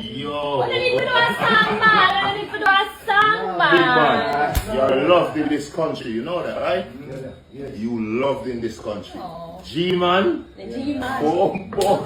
Yo. What do you do a song, man? What do you do a song, man? Big man, you're loved in this country, you know that, right? You loved in this country. Oh. G-man. The G-man. Boom, boom.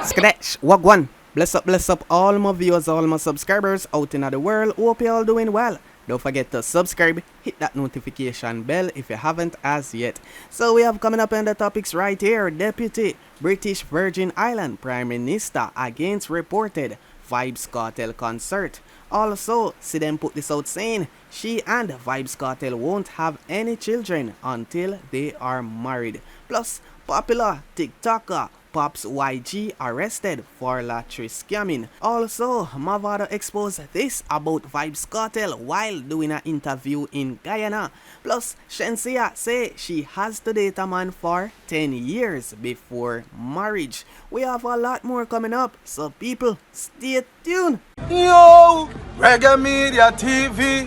Sketch, wagwan. Bless up all my viewers, all my subscribers out in the world. Hope you all doing well. Don't forget to subscribe, hit that notification bell if you haven't as yet. So we have coming up in the topics right here. Deputy British Virgin Island Prime Minister against reported Vybz Kartel concert. Also, see them put this out saying she and Vybz Kartel won't have any children until they are married. Plus, popular TikToker PopsYg arrested for lottery scamming. Also, Mavado exposed this about Vybz Kartel while doing an interview in Guyana. Plus, Shenseea say she has to date a man for 10 years before marriage. We have a lot more coming up, so people, stay tuned. Yo, Reggae Media TV,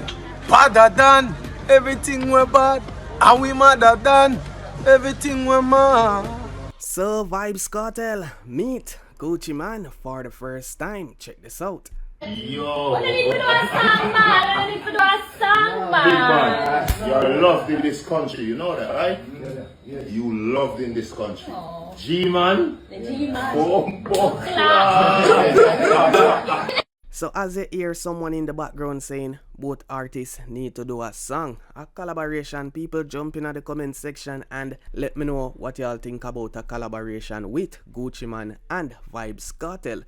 badder than everything we're bad, and we madder than everything we're mad. So Vybz Kartel meet Gucci Man for the first time. Check this out. Yo. What do you do a song, man? What do you do a song, Big man? man, you're loved in this country, you know that, right? You loved in this country. Oh. G-man. The G-man. Boom, boom. So as you hear someone in the background saying both artists need to do a song, a collaboration, people jump in at the comment section and let me know what y'all think about a collaboration with Gucci Man and Vybz Kartel.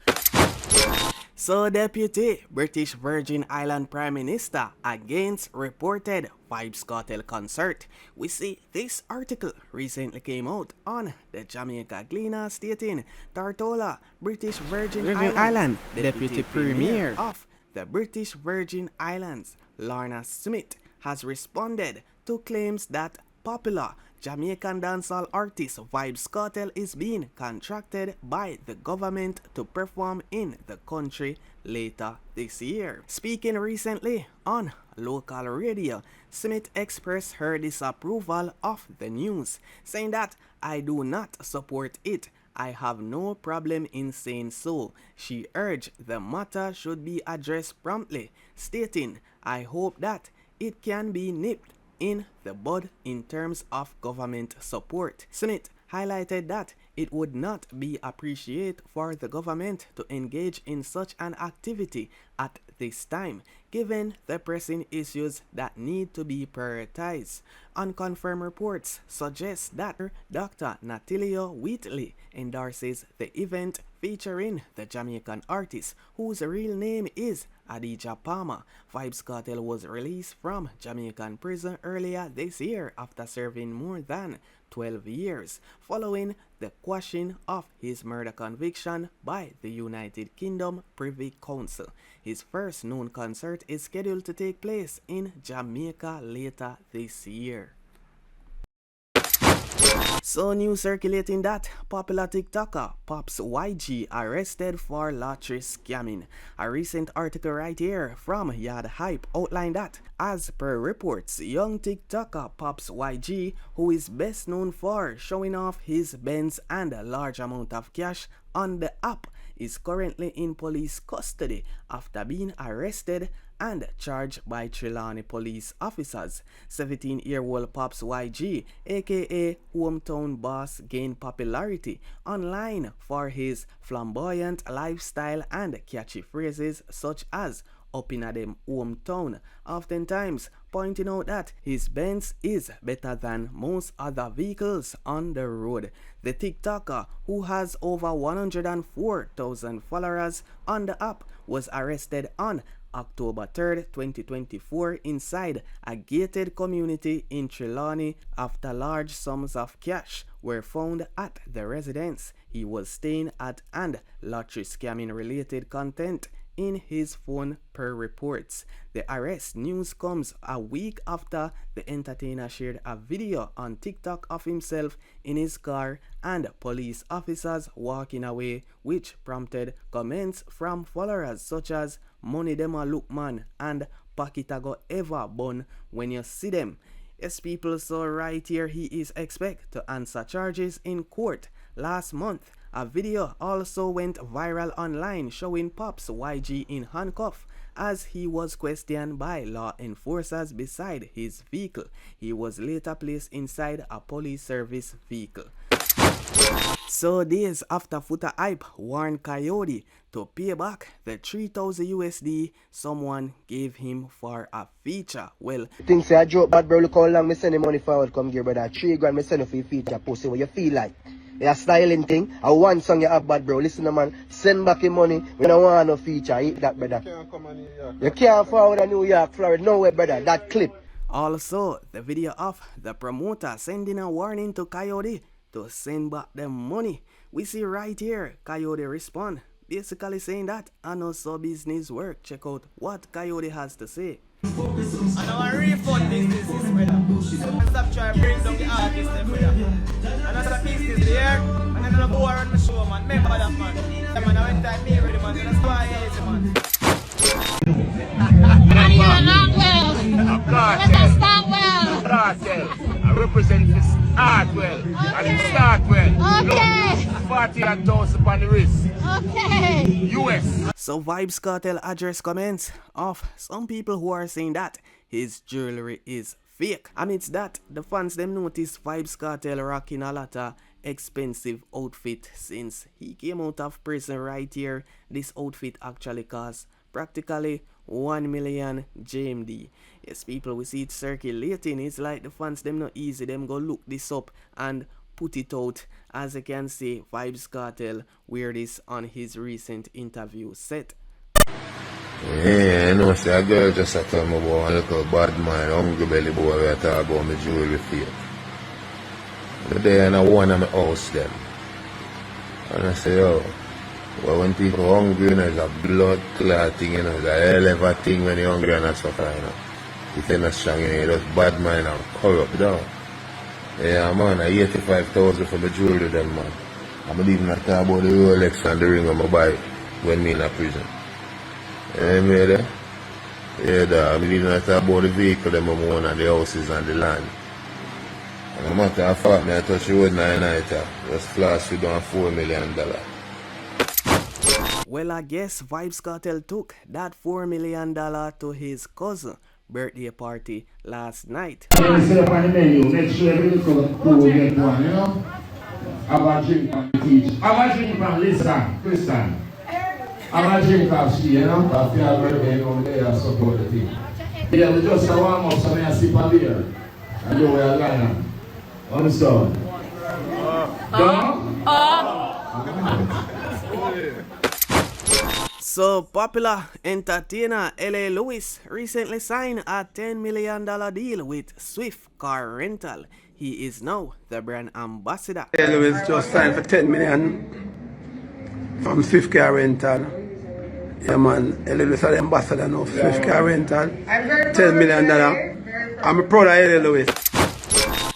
So Deputy British Virgin Island Prime Minister against reported Vybz Kartel concert. We see this article recently came out on the Jamaica Gleaner stating TORTOLA, British Virgin Island Deputy Premier of the British Virgin Islands, Lorna Smith, has responded to claims that popular Jamaican dancehall artist Vybz Kartel is being contracted by the government to perform in the country later this year. Speaking recently on local radio, Smith expressed her disapproval of the news, saying that "I do not support it. I have no problem in saying so." She urged the matter should be addressed promptly, stating, "I hope that it can be nipped in the bud in terms of government support." Smith highlighted that it would not be appreciated for the government to engage in such an activity at this time, given the pressing issues that need to be prioritized. Unconfirmed reports suggest that Dr. Natalio Wheatley endorses the event featuring the Jamaican artist, whose real name is Adidja Palmer. Vybz Kartel was released from Jamaican prison earlier this year after serving more than 12 years, following the quashing of his murder conviction by the United Kingdom Privy Council. His first known concert is scheduled to take place in Jamaica later this year. So news circulating that popular TikToker PopsYg arrested for lottery scamming. A recent article right here from Yard Hype outlined that, as per reports, young TikToker PopsYg, who is best known for showing off his Benz and a large amount of cash on the app, is currently in police custody after being arrested and charged by Trelawney police officers. 17-year-old PopsYg, aka Hometown Boss, gained popularity online for his flamboyant lifestyle and catchy phrases such as "up in a dem hometown," oftentimes pointing out that his Benz is better than most other vehicles on the road. The TikToker, who has over 104,000 followers on the app, was arrested on October 3rd, 2024 inside a gated community in Trelawney after large sums of cash were found at the residence he was staying at and lottery scamming related content in his phone per reports. The arrest news comes a week after the entertainer shared a video on TikTok of himself in his car and police officers walking away, which prompted comments from followers such as "money dem a look man" and "pocket a go ever bun when you see them." Yes, people, so right here he is expected to answer charges in court. Last month, A video also went viral online showing PopsYg in handcuff as he was questioned by law enforcers beside his vehicle. He was later placed inside a police service vehicle. So days after Foota Hype warned Kyodi to pay back the 3,000 USD someone gave him for a feature. Well, things say I joke bad bro, look how long me send the money forward come here brother. 3 grand me send you for your feature pussy. What you feel like? You a styling thing. I one song you have bad bro. Listen man, send back your money. We don't want no feature. Eat that brother. You can't forward a New York, Florida. No way brother. That clip. Also, the video of the promoter sending a warning to Kyodi to send back the money. We see right here, Kyodi respond, basically saying that I know so business work. Check out what Kyodi has to say. And I refund this brother. Stop trying to bring down the artist, brother. And as a piece this here, and then I'm go around the show, man. Remember that, man. Yeah, man, I went time me ready, man. That's why I easy, man. And you're not well. Let us start well. Kartel. I represent this art well. And it start well. Okay. 40,000 on the wrist. Okay. US. So Vybz Kartel address comments of some people who are saying that his jewelry is fake. Amidst that, the fans them notice Vybz Kartel rocking a lot of expensive outfit since he came out of prison right here. This outfit actually costs practically 1 million JMD. Yes, people, we see it circulating. It's like the fans them not easy. Them go look this up and put it out. As you can see, Vybz Kartel wear this on his recent interview set. Yeah, I know, see a girl just told me about a little bad man, hungry belly boy, we talk about my jewelry fake. The day I one of my house them. And I say, yo, well, when people hungry, you know, it's a blood clot thing, you know, it's a hell of a thing when you're hungry and that's what I know. If you're not strong, you know, you're just bad man and corrupt down. Yeah, man, I 85,000 for my jewelry then, man. I'm even not talking about the Rolex and the ring I'm buy when me in a prison. Yeah, me there? Yeah, dog. I'm even not talking about the vehicle them I'm own and the houses and the land. And no matter how far me I touch the road night, just flash you down $4 million. Well, I guess Vybz Kartel took that $4 million to his cousin birthday party last night. When you set up on the menu, make sure every little crew get one, you know? Have a drink and teach. Have a drink and listen, Christian. Have a drink and see, you know? After your birthday, you know, they support the team. Yeah, we just a warm up, so I sip a beer. And you wear a line. Understand? So, popular entertainer L.A. Lewis recently signed a $10 million deal with Swift Car Rental. He is now the brand ambassador. L.A. Lewis just signed for 10 million from Swift Car Rental. Yeah, man, L.A. Lewis is the ambassador now for Swift Car Rental. $10 million. I'm proud of L.A. Lewis.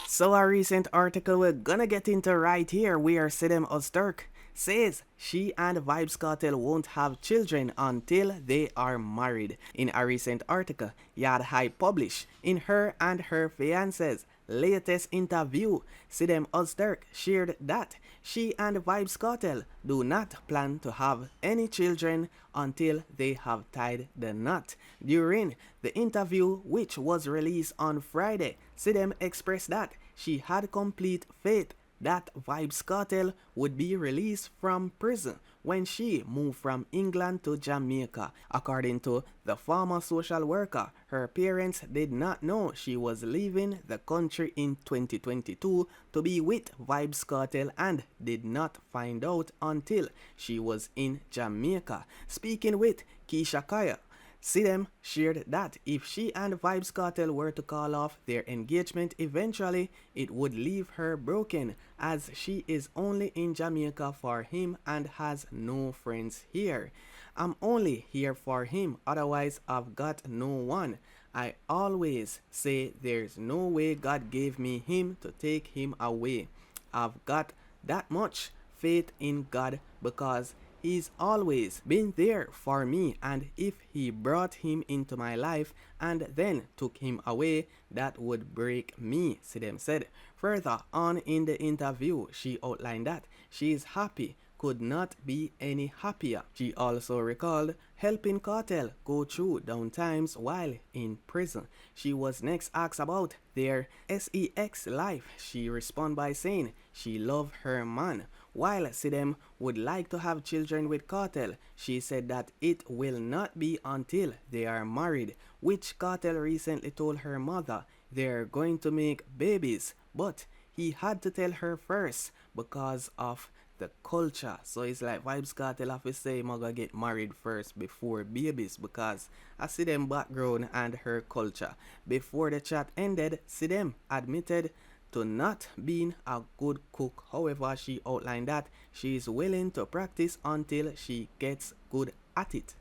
So, a recent article we're gonna get into right here where Sidem Ozturk says she and Vybz Kartel won't have children until they are married. In a recent article Yard High published in her and her fiance's latest interview, Sidem Ozturk shared that she and Vybz Kartel do not plan to have any children until they have tied the knot. During the interview, which was released on Friday, Sidem expressed that she had complete faith that Vybz Kartel would be released from prison when she moved from England to Jamaica. According to the former social worker, her parents did not know she was leaving the country in 2022 to be with Vybz Kartel and did not find out until she was in Jamaica. Speaking with Keisha Kaya, Sidem shared that if she and Vybz Kartel were to call off their engagement eventually, it would leave her broken as she is only in Jamaica for him and has no friends here. I'm only here for him, otherwise I've got no one. I always say there's no way God gave me him to take him away. I've got that much faith in God because He's always been there for me, and if he brought him into my life and then took him away, that would break me, Sidem said. Further on in the interview, she outlined that she is happy could not be any happier. She also recalled helping Kartel go through down times while in prison. She was next asked about their sex life. She responded by saying she loved her man. While Sidem would like to have children with Kartel, she said that it will not be until they are married, which Kartel recently told her mother they're going to make babies, but he had to tell her first because of the culture. So it's like Vybz Kartel have to say I'm gonna get married first before babies, because I see them background and her culture. Before the chat ended, Sidem admitted to not being a good cook. However, she outlined that she is willing to practice until she gets good at it.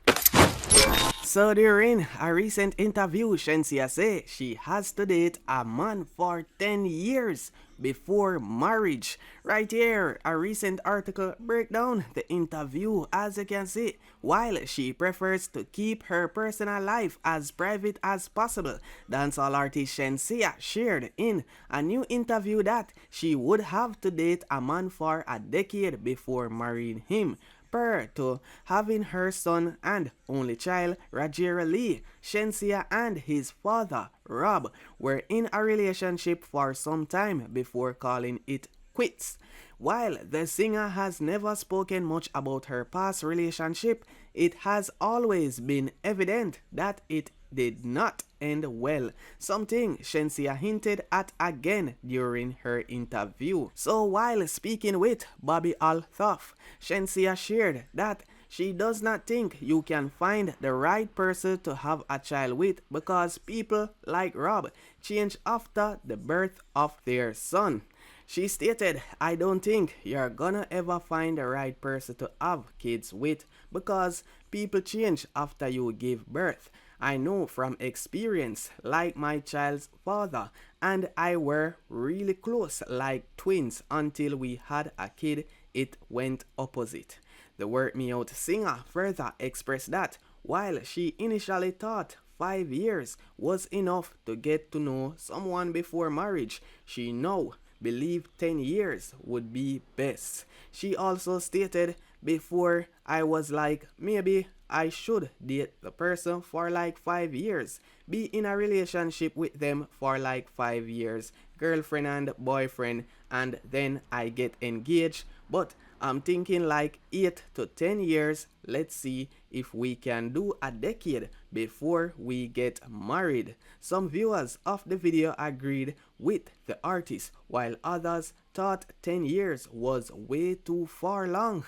So during a recent interview, Shenseea said she has to date a man for 10 years before marriage. Right here, a recent article break down the interview. As you can see, while she prefers to keep her personal life as private as possible, dancehall artist Shenseea shared in a new interview that she would have to date a man for a decade before marrying him. Prior to having her son and only child, Rajira Lee, Shenseea and his father, Rob, were in a relationship for some time before calling it quits. While the singer has never spoken much about her past relationship, it has always been evident that it did not end well, something Shenseea hinted at again during her interview. So while speaking with Bobby Althoff, Shenseea shared that she does not think you can find the right person to have a child with because people like Rob change after the birth of their son. She stated, I don't think you're gonna ever find the right person to have kids with because people change after you give birth. I know from experience, like my child's father and I were really close, like twins, until we had a kid, it went opposite. The Work Me Out singer further expressed that while she initially thought 5 years was enough to get to know someone before marriage, she now believed 10 years would be best. She also stated, before I was like, maybe I should date the person for like 5 years, be in a relationship with them for like 5 years, girlfriend and boyfriend, and then I get engaged, but I'm thinking like 8 to 10 years. Let's see if we can do a decade before we get married. Some viewers of the video agreed with the artist, while others thought 10 years was way too far long.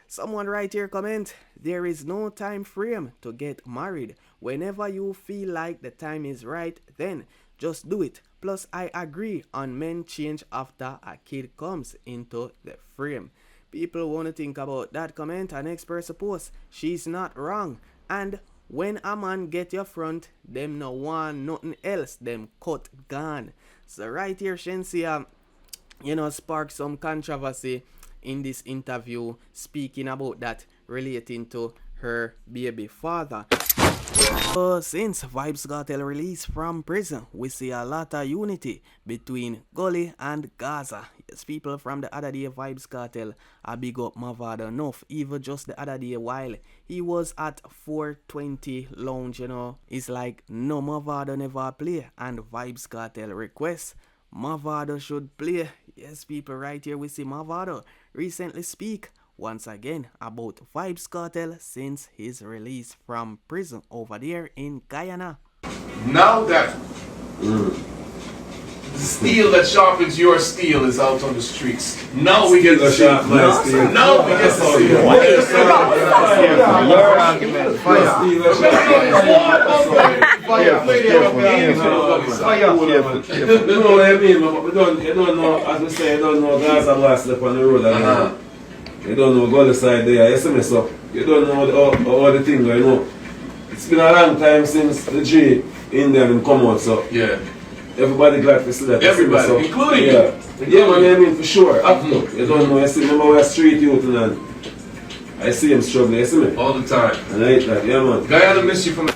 Someone right here comment, there is no time frame to get married. Whenever you feel like the time is right, then just do it. Plus, I agree on men change after a kid comes into the frame. People want to think about that comment, and next person post, she's not wrong. And when a man get your front, them no want nothing else, them cut gone. So right here, Shenseea, sparked some controversy in this interview, speaking about that relating to her baby father. So since Vybz Kartel released from prison, we see a lot of unity between Gully and Gaza. Yes, people from the other day, Vybz Kartel, I big up Mavado enough. Even just the other day while he was at 420 Lounge, it's like no Mavado never play, and Vybz Kartel requests Mavado should play. Yes, people, right here we see Mavado recently speak once again about Vybz Kartel since his release from prison over there in Guyana. Now that the steel that sharpens your steel is out on the streets, now we get to see. Now we get to see. Your argument. You know what I mean, but you don't know, as we say, you don't know Gaza last step on the road. You don't know Gully side there, you see me, so you don't know all the things, It's been a long time since the G Indian come out, so yeah. Everybody glad to see that. Everybody, so, including you. Yeah, man, I mean for sure. You don't know, you see, remember we're street youth and I see him struggling, you see me? All the time. And I hate that, yeah man. Guyana miss you from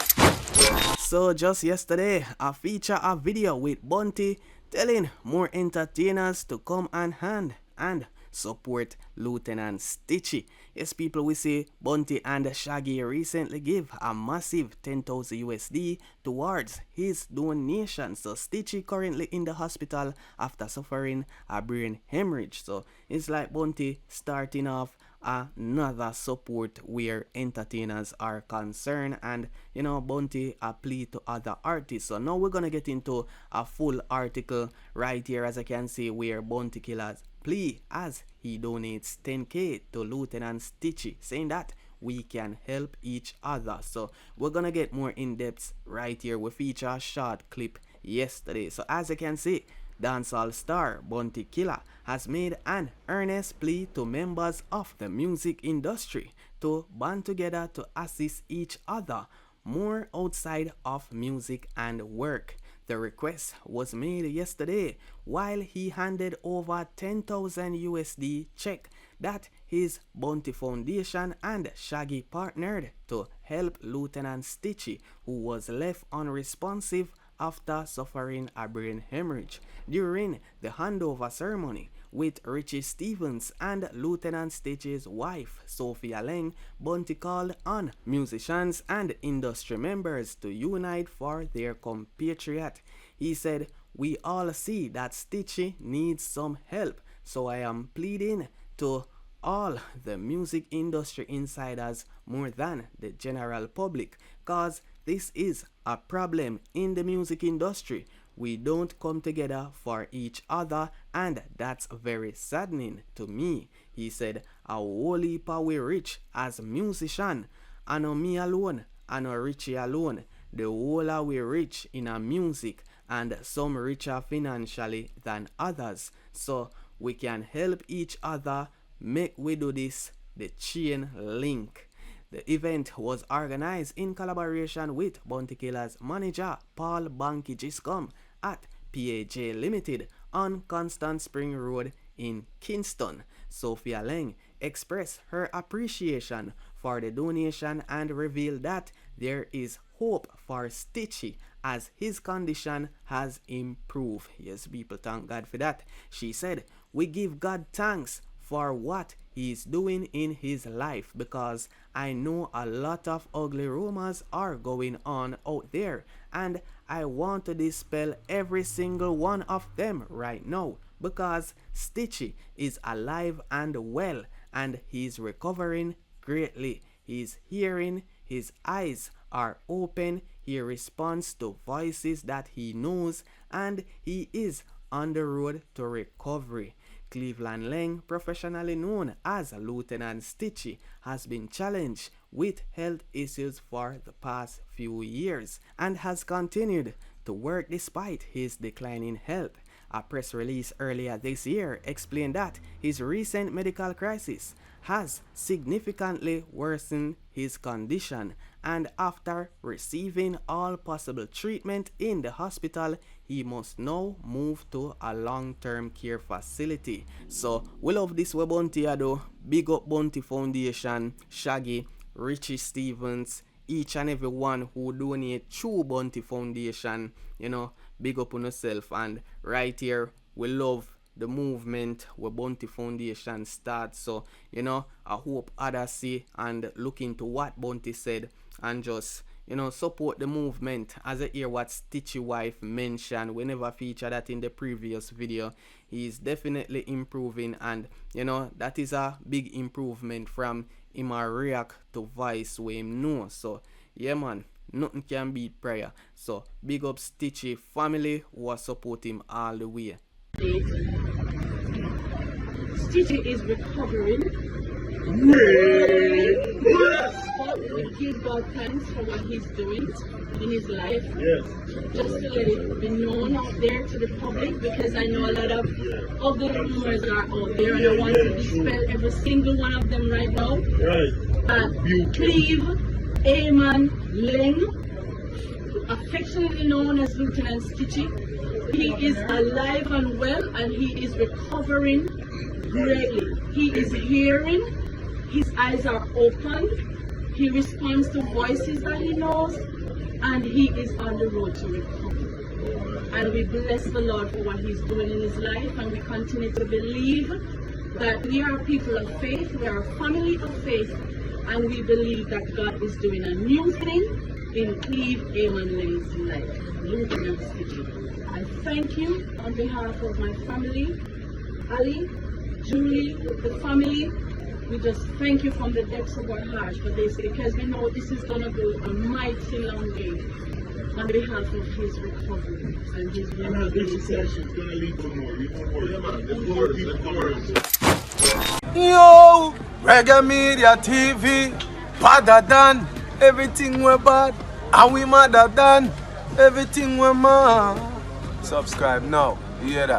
So just yesterday, I featured a video with Bunty telling more entertainers to come on hand, and support Lieutenant Stitchie. Yes, people, we see Bunty and Shaggy recently give a massive 10,000 USD towards his donation. So Stitchie currently in the hospital after suffering a brain hemorrhage. So it's like Bunty starting off another support where entertainers are concerned, and you know, Bunty a plea to other artists. So now we're gonna get into a full article right here, as I can see, where Bunty Killer's plea as he donates 10k to Lieutenant Stitchie, saying that we can help each other. So we're gonna get more in depth right here. We feature a short clip yesterday. So as you can see, dancehall star Bunty Killer has made an earnest plea to members of the music industry to band together to assist each other more outside of music and work. The request was made yesterday while he handed over 10,000 USD check that his Bunty Foundation and Shaggy partnered to help Lieutenant Stitchie, who was left unresponsive after suffering a brain hemorrhage. During the handover ceremony with Richie Stevens and Lieutenant Stitchie's wife, Sophia Leng, Bunty called on musicians and industry members to unite for their compatriot. He said, "We all see that Stitchie needs some help, so I am pleading to all the music industry insiders more than the general public, cause this is a problem in the music industry. We don't come together for each other, and that's very saddening to me." He said, "A whole heap of we rich as musician, and no me alone, and no Richie alone. The whole of we rich in a music, and some richer financially than others. So we can help each other. Make we do this, the chain link." The event was organized in collaboration with Bunty Killer's manager Paul Banky Giscom at PAJ Limited on Constant Spring Road in Kingston. Sophia Leng expressed her appreciation for the donation and revealed that there is hope for Stitchie as his condition has improved. Yes, people, thank God for that. She said, "We give God thanks for what he is doing in his life, because I know a lot of ugly rumors are going on out there, and I want to dispel every single one of them right now, because Stitchie is alive and well, and he's recovering greatly. He's hearing, his eyes are open, he responds to voices that he knows, and he is on the road to recovery." Cleveland Leng, professionally known as Lieutenant Stitchie, has been challenged with health issues for the past few years and has continued to work despite his declining health. A press release earlier this year explained that his recent medical crisis has significantly worsened his condition, and after receiving all possible treatment in the hospital, he must now move to a long-term care facility. So we love this way Bunty do. Big up Bunty Foundation, Shaggy, Richie Stevens, each and every one who donate through Bunty Foundation. You know, big up on yourself. And right here, we love the movement where Bunty Foundation starts. So, you know, I hope others see and look into what Bunty said and just, you know, support the movement. As I hear what Stitchie wife mentioned, we never featured that in the previous video. He's definitely improving, and you know, that is a big improvement from him a react to voice where him know. So yeah man, nothing can beat prayer. So big up Stitchie family who are support him all the way. Stitchie is recovering. We give God thanks for what he's doing in his life. Just to let it be known out there to the public, because I know a lot of ugly rumors are out there, and I want to dispel every single one of them right now. Cleve Eamon Leng, affectionately known as Lieutenant Stitchie, he is alive and well, and he is recovering greatly. He is hearing, his eyes are open, he responds to voices that he knows, and he is on the road to recovery. And we bless the Lord for what he's doing in his life, and we continue to believe that we are people of faith, we are a family of faith, and we believe that God is doing a new thing in Cleve Amon Lane's life. Lieutenant Stitchie. I thank you on behalf of my family, Ali, Julie, the family. We just thank you from the depths of our hearts for this, because we know this is going to go a mighty long way on behalf of his recovery and his rehabilitation. Yo, Reggae Media TV, better than everything we're bad, and we madder than everything we're mad. Subscribe now, you hear that?